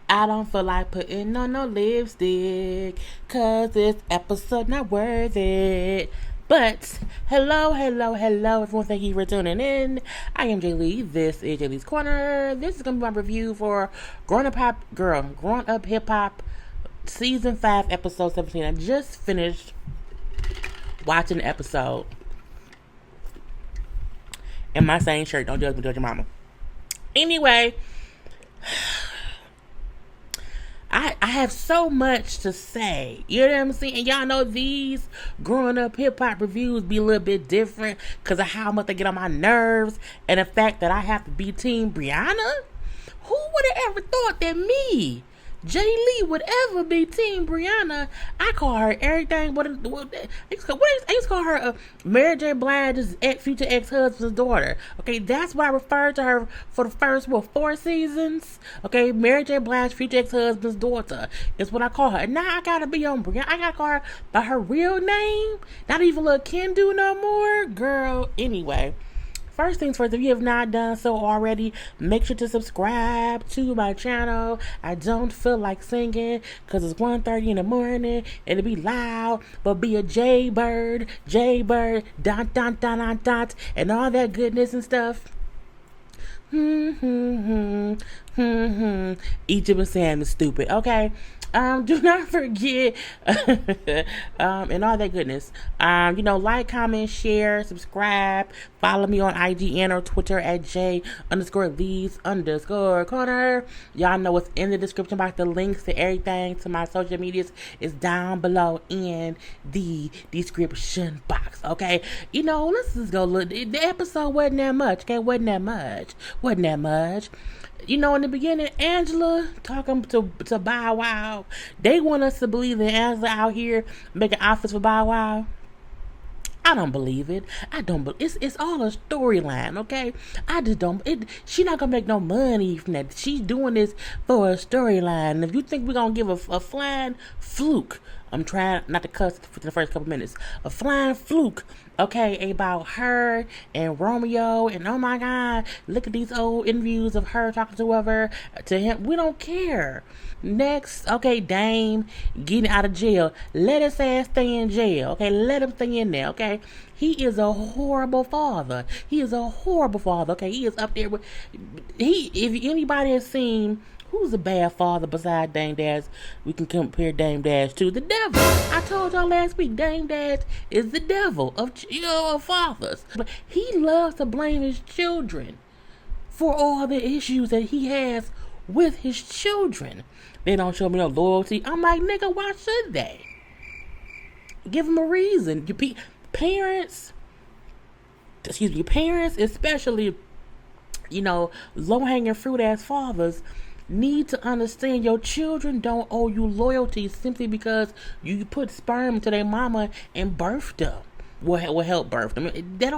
I don't feel like putting on no lipstick, 'cause this episode not worth it. But hello, everyone. Thank you for tuning in. I am JayLee. This is JLeesCorner. This is gonna be my review for Grown Up Hip Hop, Season 5, Episode 17. I just finished watching the episode in my same shirt. Don't judge me, judge your mama. Anyway, I have so much to say. You know what I'm saying? And y'all know these growing up hip hop reviews be a little bit different because of how much they get on my nerves and the fact that I have to be Team Brianna. Who would have ever thought that me, JayLee, would ever be Team Brianna? I call her everything. I used to call her Mary J. Blige's future ex-husband's daughter. Okay, that's what I referred to her for the first 4 seasons. Okay, Mary J. Blige's future ex-husband's daughter is what I call her. And now I gotta be on Brianna. I gotta call her by her real name. Not even little Kendu no more, girl. Anyway. First things first, if you have not done so already, make sure to subscribe to my channel. I don't feel like singing because it's 1:30 in the morning and it'll be loud, but be a JayBird, dot, and all that goodness and stuff. Egypt and Sam is stupid, okay? Do not forget, and all that goodness. Like, comment, share, subscribe, follow me on IG and or Twitter at J_Lees_Corner. Y'all know what's in the description box. The links to everything to my social medias is down below in the description box. Okay, let's just go look. The episode wasn't that much. Okay, wasn't that much. In the beginning, Angela talking to Bow Wow. They want us to believe that Angela out here making outfits for Bow Wow. I don't believe it. I don't believe it's all a storyline, okay? I just don't. She not gonna make no money from that. She's doing this for a storyline. If you think we're gonna give a flying fluke, I'm trying not to cuss for the first couple minutes. A flying fluke, okay, about her and Romeo, and oh my God, look at these old interviews of her talking to him. We don't care. Next, okay, Dame getting out of jail. Let his ass stay in jail, okay? Let him stay in there, okay? He is a horrible father. Okay? He is up there with if anybody has seen who's a bad father besides Dame Dash, we can compare Dame Dash to the devil. I told y'all last week, Dame Dash is the devil of fathers. But he loves to blame his children for all the issues that he has with his children. They don't show me no loyalty. I'm like, nigga, why should they? Give them a reason. Parents, especially, low-hanging fruit ass fathers, need to understand your children don't owe you loyalty simply because you put sperm into their mama and birthed them. Will help birth them. That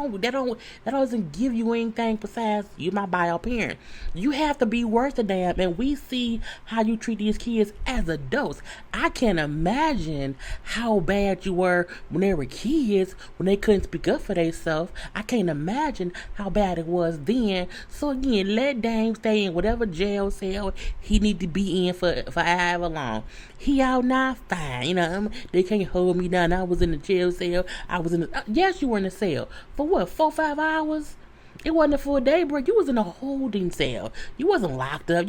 doesn't give you anything besides you my bio parent. You have to be worth a damn, and we see how you treat these kids as adults. I can't imagine how bad you were when they were kids, when they couldn't speak up for themselves. I can't imagine how bad it was then. So again, let Dame stay in whatever jail cell he need to be in for however long. He out now, fine. They can't hold me down. I was in the jail cell. Yes, you were in the cell. For what, 4-5 hours? It wasn't a full day, bro. You was in a holding cell. You wasn't locked up.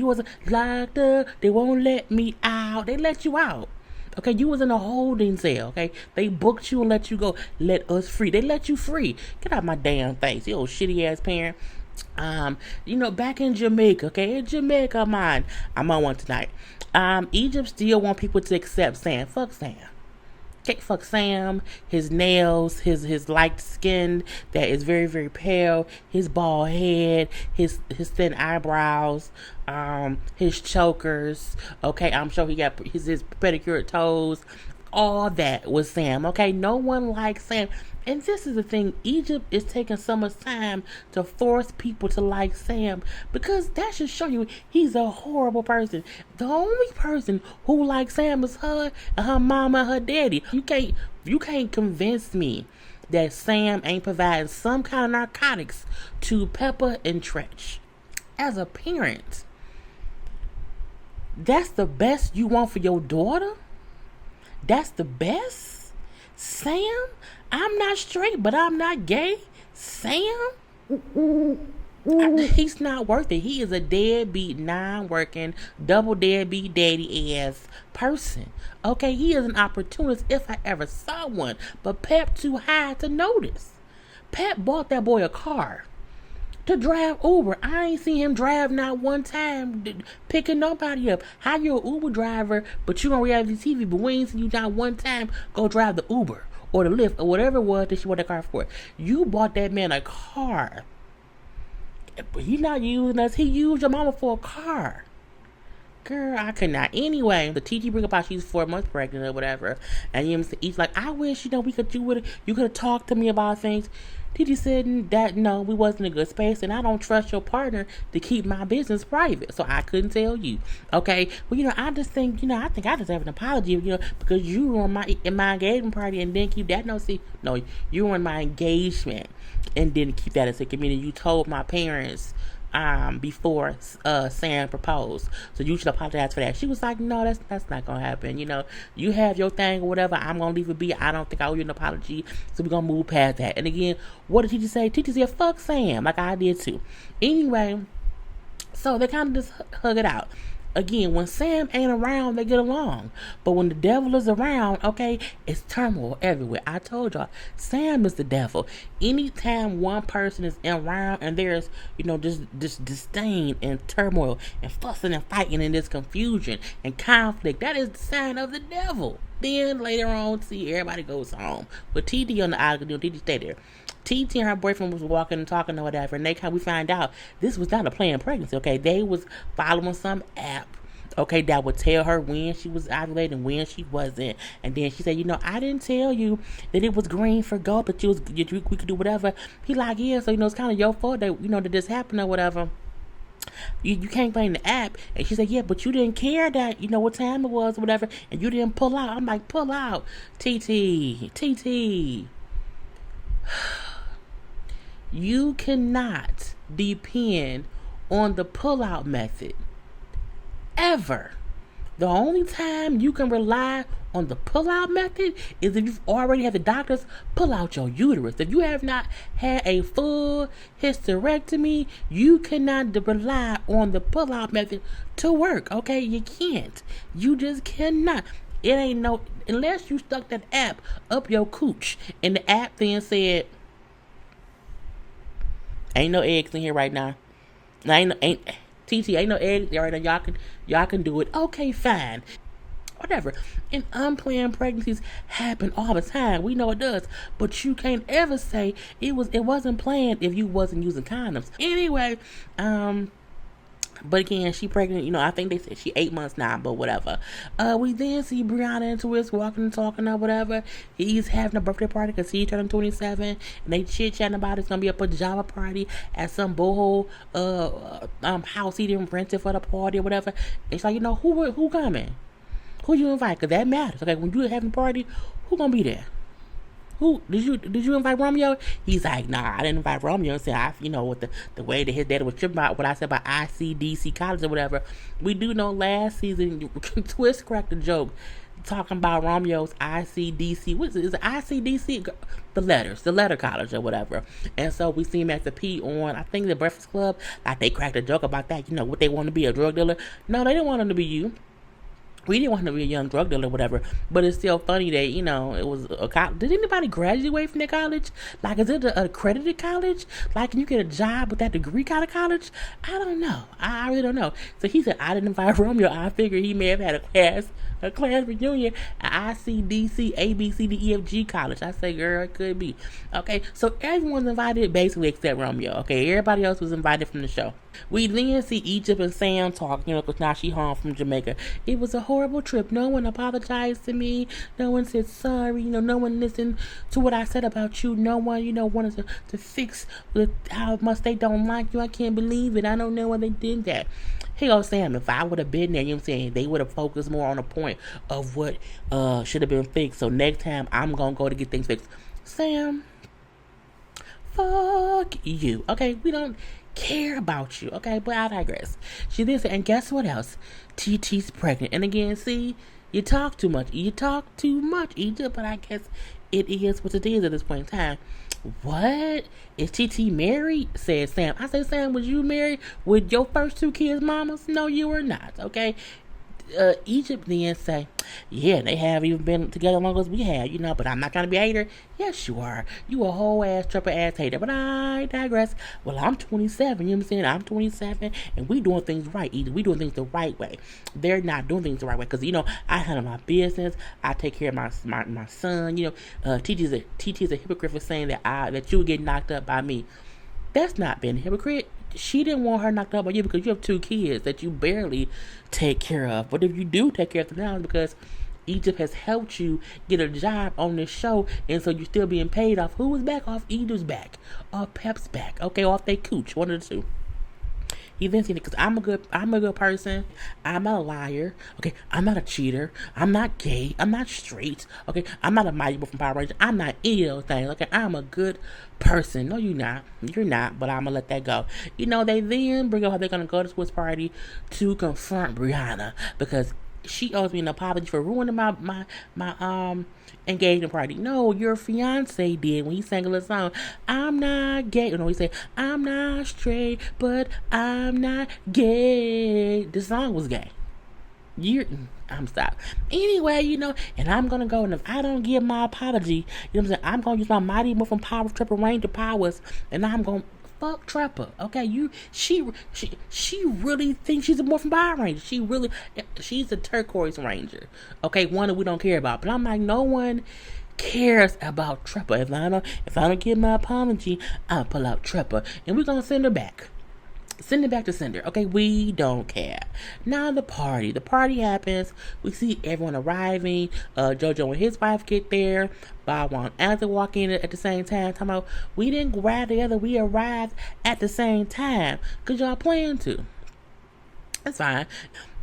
They won't let me out. They let you out. Okay, you was in a holding cell. Okay, they booked you and let you go. Let us free. They let you free. Get out my damn face, you old shitty ass parent. Back in Jamaica, okay? In Jamaica, I'm on one tonight. Egypt still want people to accept Sam. Fuck Sam. Okay, fuck Sam. His nails, his light skin that is very, very pale, his bald head, his thin eyebrows, his chokers. Okay, I'm sure he got his pedicured toes. All that was Sam. Okay, no one likes Sam. And this is the thing, Egypt is taking so much time to force people to like Sam because that should show you he's a horrible person. The only person who likes Sam is her and her mama and her daddy. You can't convince me that Sam ain't providing some kind of narcotics to Pepper and Tretch. As a parent, That's the best you want for your daughter? That's the best? Sam? I'm not straight, but I'm not gay. Sam? He's not worth it. He is a deadbeat, non-working, double deadbeat daddy ass person. Okay, he is an opportunist if I ever saw one. But Pep too high to notice. Pep bought that boy a car to drive Uber. I ain't seen him drive not one time picking nobody up. How you an Uber driver, but you on reality TV, but we ain't seen you not one time go drive the Uber or the Lyft or whatever it was that you bought that car for. You bought that man a car. But he not using us. He used your mama for a car. Girl, I could not. Anyway, the TT bring up how she's 4 months pregnant or whatever, and he's like, I wish you could have talked to me about things. TT said that no, we wasn't in a good space, and I don't trust your partner to keep my business private, so I couldn't tell you. Okay, well, I just think, I think I deserve an apology, because you were my engagement party and didn't keep that. No, you were in my engagement and didn't keep that a secret. Meaning you told my parents before Sam proposed, so you should apologize for that. She was like, no, that's not gonna happen. You have your thing or whatever. I'm gonna leave it be. I don't think I owe you an apology, so we're gonna move past that. And again, what did teacher say? Teacher said, fuck Sam, like I did too. Anyway, so they kind of just hug it out. Again, when Sam ain't around, they get along. But when the devil is around, okay, it's turmoil everywhere. I told y'all, Sam is the devil. Anytime one person is around and there's, just disdain and turmoil and fussing and fighting and this confusion and conflict, that is the sign of the devil. Then later on, see, everybody goes home. But TT on the island, TT stay there. TT and her boyfriend was walking and talking or whatever, and we find out this was not a planned pregnancy, okay? They was following some app, okay, that would tell her when she was ovulating and when she wasn't. And then she said, I didn't tell you that it was green for go, but we could do whatever. He like, yeah, so, it's kind of your fault that, that this happened or whatever. You can't blame the app. And she said, yeah, but you didn't care that, what time it was or whatever, and you didn't pull out. I'm like, pull out. TT. You cannot depend on the pull-out method. Ever. The only time you can rely on the pull-out method is if you've already had the doctors pull out your uterus. If you have not had a full hysterectomy, you cannot rely on the pull-out method to work. Okay? You can't. You just cannot. It ain't unless you stuck that app up your cooch and the app then said, ain't no eggs in here right now. Ain't no eggs right now. Y'all can do it. Okay, fine. Whatever. And unplanned pregnancies happen all the time. We know it does. But you can't ever say it wasn't planned if you wasn't using condoms. Anyway, but again, she pregnant, I think they said she 8 months now, but whatever. We then see Brianna and Twist walking and talking or whatever. He's having a birthday party because he's turning 27, and they chit-chatting about it's going to be a pajama party at some boho house he didn't rent it for the party or whatever. It's like, who coming? Who you invite? Because that matters. Okay, when you're having a party, who going to be there? Who did you invite Romeo? He's like, nah, I didn't invite Romeo. And said, with the way that his daddy was tripping about what I said about ICDC college or whatever. We do know last season Twist cracked a joke talking about Romeo's ICDC. What is it? Is it ICDC? The letter college or whatever. And so we see him at the P on, I think, the Breakfast Club. Like they cracked a joke about that. What they want to be, a drug dealer? No, they didn't want him to be you. We didn't want him to be a young drug dealer or whatever, but it's still funny that, it was a college. Did anybody graduate from that college? Like, is it an accredited college? Like, can you get a job with that degree kind of college? I don't know. I really don't know. So he said, I didn't invite Romeo. I figured he may have had a class reunion at ICDC, ABCDEFG college. I say, girl, it could be. Okay, so everyone's invited basically except Romeo. Okay, everybody else was invited from the show. We then see Egypt and Sam talk, because now she home from Jamaica. It was a horrible trip. No one apologized to me. No one said sorry. No one listened to what I said about you. No one, wanted to fix how much they don't like you. I can't believe it. I don't know why they did that. Here goes Sam. If I would have been there, they would have focused more on the point of what should have been fixed. So next time, I'm going to go to get things fixed. Sam, fuck you. Okay, we don't care about you. Okay, but I digress. She then said, and guess what else? TT's pregnant. And again, see, you talk too much. You talk too much, Egypt, but I guess it is what it is at this point in time. What? Is TT married? Said Sam. I said, Sam, was you married with your first two kids' mamas? No, you were not. Okay. Egypt then say, yeah, they have even been together as long as we have, but I'm not trying to be a hater. Yes, you are. You a whole ass, triple ass hater. But I digress. Well, I'm 27, you know what I'm saying? I'm 27, and we doing things right, Egypt. We doing things the right way. They're not doing things the right way, because, I handle my business. I take care of my son, TT is a hypocrite for saying that you would get knocked up by me. That's not being a hypocrite. She didn't want her knocked up by you because you have two kids that you barely take care of. But if you do take care of them now, it's because Egypt has helped you get a job on this show, and so you're still being paid off. Who was back? Off Egypt's back, off Pep's back. Okay, off they cooch, one of the two. He then said, because I'm a good person. I'm not a liar. Okay, I'm not a cheater. I'm not gay. I'm not straight. Okay, I'm not a mighty from Power Ranger. I'm not any of those things. Okay, I'm a good person. No, you're not. You're not. But I'm gonna let that go. They then bring up how they're gonna go to Swiss party to confront Brianna because she owes me an apology for ruining my engagement party. No, your fiance did when he sang a little song. I'm not gay. He said, I'm not straight, but I'm not gay. The song was gay. I'm stopped. Anyway, and I'm gonna go, and if I don't give my apology, what I'm saying, I'm gonna use my Mighty Morphin Power Triple Ranger powers, and I'm gonna fuck Trapper. Okay, she really thinks she's a Morphin Power Ranger. She's a turquoise ranger. Okay, one that we don't care about. But I'm like, no one cares about Trapper. If I don't give my apology, I'll pull out Trapper, and we're gonna send her back. Send it back to sender. Okay, we don't care. Now the party. The party happens. We see everyone arriving. JoJo and his wife get there. Bob and Anthony walk in at the same time. Talking about, we didn't arrive together. We arrived at the same time. Because y'all plan to. That's fine.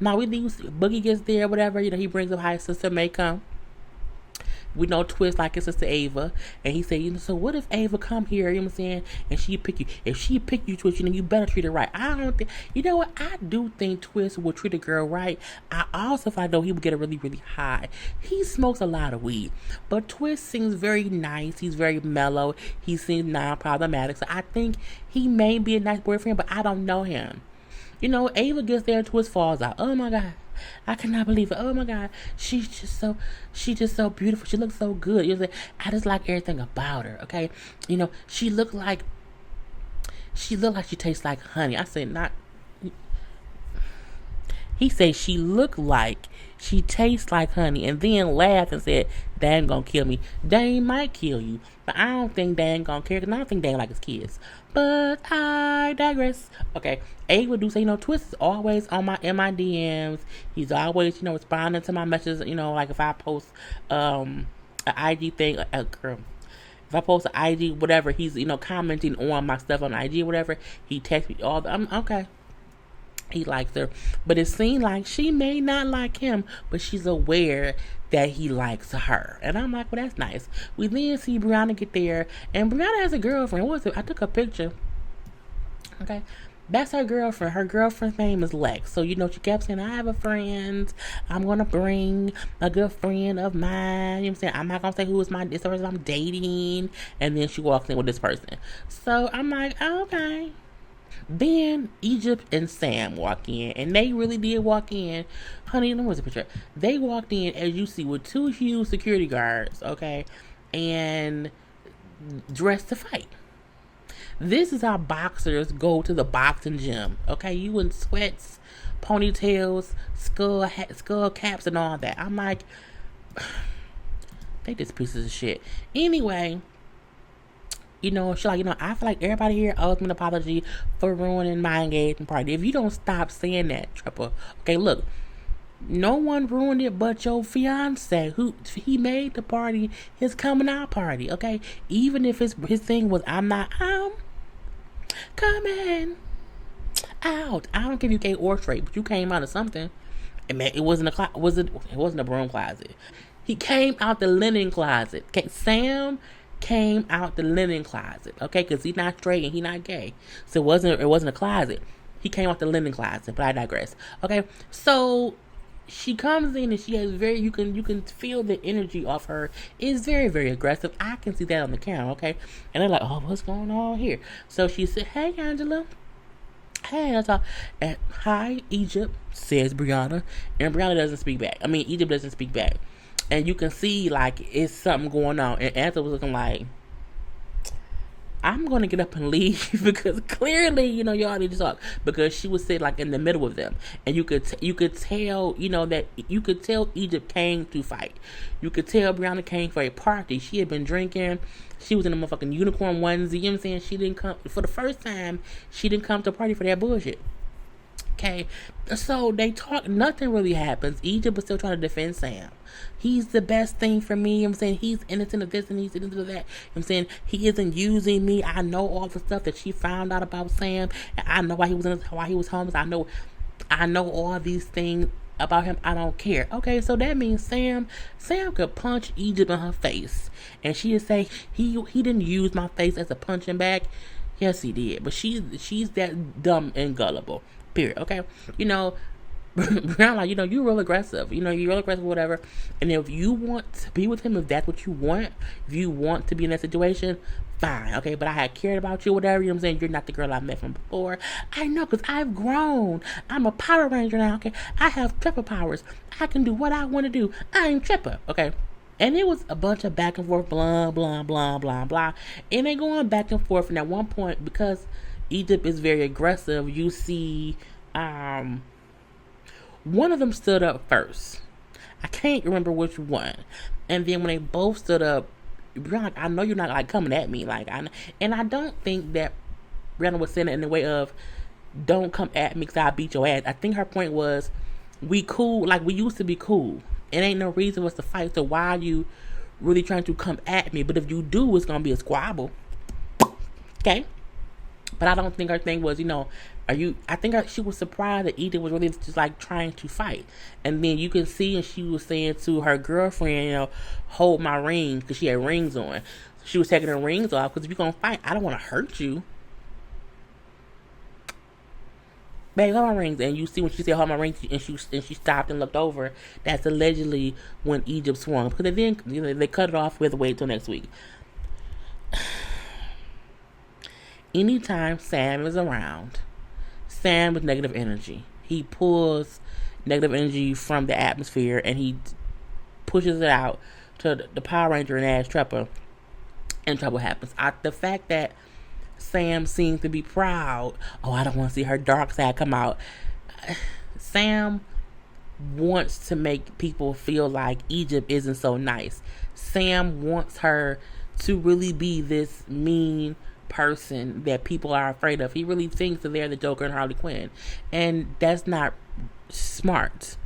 Now we leave. Boogie gets there, whatever. He brings up how his sister may come. We know Twist like his sister Ava, and he said, so what if Ava come here, you know what I'm saying, and she pick you? If she pick you, Twist, you better treat her right. I don't think, I do think Twist will treat a girl right. I also, if I know, he would get her really, really high. He smokes a lot of weed, but Twist seems very nice. He's very mellow. He seems non-problematic, so I think he may be a nice boyfriend, but I don't know him. Ava gets there, Twist falls out. Oh my God. I cannot believe it. Oh my God, she's just so beautiful. She looks so good. I just like everything about her. Okay, she looked like she tastes like honey. I said not. He said she looked like she tastes like honey, and then laughed and said, "Dan gonna kill me. Dan might kill you, but I don't think Dan gonna care, because I don't think Dan like his kids." But I digress. Okay, Ava do say, Twist is always in my DMs. He's always, responding to my messages. Like if I post an IG thing, girl. If I post an IG, whatever, he's commenting on my stuff on IG, whatever. He texts me all the. I'm okay. He likes her, but it seems like she may not like him, but she's aware that he likes her. And I'm like, well, that's nice. We then see Brianna get there, and Brianna has a girlfriend. What was it? I took a picture. Okay, that's her girlfriend. Her girlfriend's name is Lex. So she kept saying, I have a friend. I'm gonna bring a good friend of mine. You know what I'm saying? I'm not gonna say who is this person I'm dating. And then she walks in with this person. So I'm like, oh, okay. Then Egypt and Sam walk in, and they really did walk in. Honey, where's the picture? They walked in, as you see, with two huge security guards, okay, and dressed to fight. This is how boxers go to the boxing gym, okay? You in sweats, ponytails, skull caps, and all that. I'm like, they just pieces of shit. Anyway. She's like, I feel like everybody here owes me an apology for ruining my engagement party. If you don't stop saying that, Triple. Okay, look. No one ruined it but your fiance, he made the party his coming out party, okay? Even if his thing was, I'm coming out. I don't care if you gay or straight, but you came out of something. It wasn't a broom closet. He came out the linen closet. Okay, Sam came out the linen closet, okay? Because he's not straight and he's not gay, so it wasn't a closet. He came out the linen closet, but I digress. Okay, so she comes in and she has you can feel the energy of her is very, very aggressive. I can see that on the camera, okay? And they're like, oh, what's going on here? So she said, hey, Angela. Hey, that's all. And hi, Egypt, says Brianna. And Brianna doesn't speak back. I mean, Egypt doesn't speak back. And you can see, like, it's something going on. And Angela was looking like, I'm going to get up and leave because clearly, y'all need to talk, because she was sitting like in the middle of them, and you could tell, that you could tell Egypt came to fight. You could tell Brianna came for a party. She had been drinking. She was in a motherfucking unicorn onesie. You know what I'm saying? She didn't come for the first time. She didn't come to a party for that bullshit. Okay, so they talk, nothing really happens. Egypt is still trying to defend Sam. He's the best thing for me. You know what I'm saying? He's innocent of this and he's innocent of that. You know what I'm saying? He isn't using me. I know all the stuff that she found out about Sam. And I know why he was homeless. I know all these things about him. I don't care. Okay, so that means Sam could punch Egypt in her face. And she would say, he didn't use my face as a punching bag. Yes, he did. But she's that dumb and gullible. Period. Okay, Brown, like, you're real aggressive. You're real aggressive, whatever. And if you want to be with him, if that's what you want, if you want to be in that situation, fine. Okay, but I had cared about you, whatever. You know what I'm saying? You're not the girl I met from before. I know, because I've grown. I'm a Power Ranger now. Okay, I have Tripper powers. I can do what I want to do. I'm Tripper. Okay. And it was a bunch of back and forth, blah, blah, blah, blah, blah. And they going back and forth. And at one point, because Egypt is very aggressive, you see one of them stood up first. I can't remember which one. And then when they both stood up, Brianna, like, I know you're not like coming at me, like and I don't think that Brianna was saying it in the way of don't come at me because I'll beat your ass. I think her point was we cool, like we used to be cool. It ain't no reason for us to fight, so why are you really trying to come at me? But if you do, it's gonna be a squabble. Okay? But I don't think her thing was, I think she was surprised that Edith was really just like trying to fight. And then you can see, and she was saying to her girlfriend, hold my ring, because she had rings on. She was taking her rings off, because if you're going to fight, I don't want to hurt you. Babe, hold my rings. And you see when she said hold my rings, and she stopped and looked over, that's allegedly when Egypt swung. Because then they cut it off with wait till next week. Anytime Sam is around, Sam with negative energy. He pulls negative energy from the atmosphere and he pushes it out to the Power Ranger and Ash Trapper, and trouble happens. The fact that Sam seems to be proud, I don't want to see her dark side come out. Sam wants to make people feel like Egypt isn't so nice. Sam wants her to really be this mean person that people are afraid of. He really thinks that they're the Joker and Harley Quinn, and that's not smart.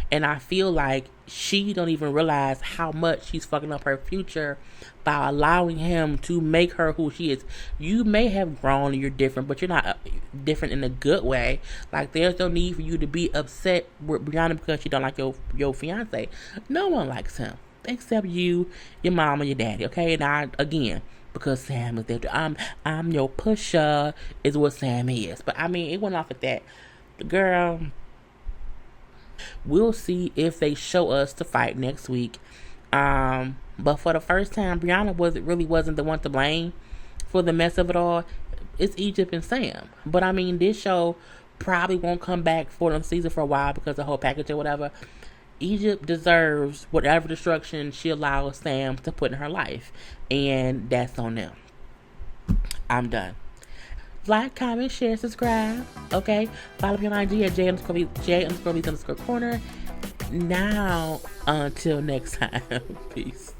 And I feel like she don't even realize how much she's fucking up her future by allowing him to make her who she is. You may have grown and you're different, but you're not different in a good way. Like, there's no need for you to be upset with Brianna because she don't like your fiance. No one likes him except you, your mom, and your daddy. Okay, and again, because Sam is there. I'm your pusher is what Sam is. But I mean, it went off at that. The girl, we'll see if they show us to fight next week. But for the first time, Brianna wasn't the one to blame for the mess of it all. It's Egypt and Sam. But I mean, this show probably won't come back for the season for a while because of the whole package or whatever. Egypt deserves whatever destruction she allows Sam to put in her life. And that's on them. I'm done. Like, comment, share, subscribe. Okay? Follow me on IG at J_Lees_Corner. Now, until next time. Peace.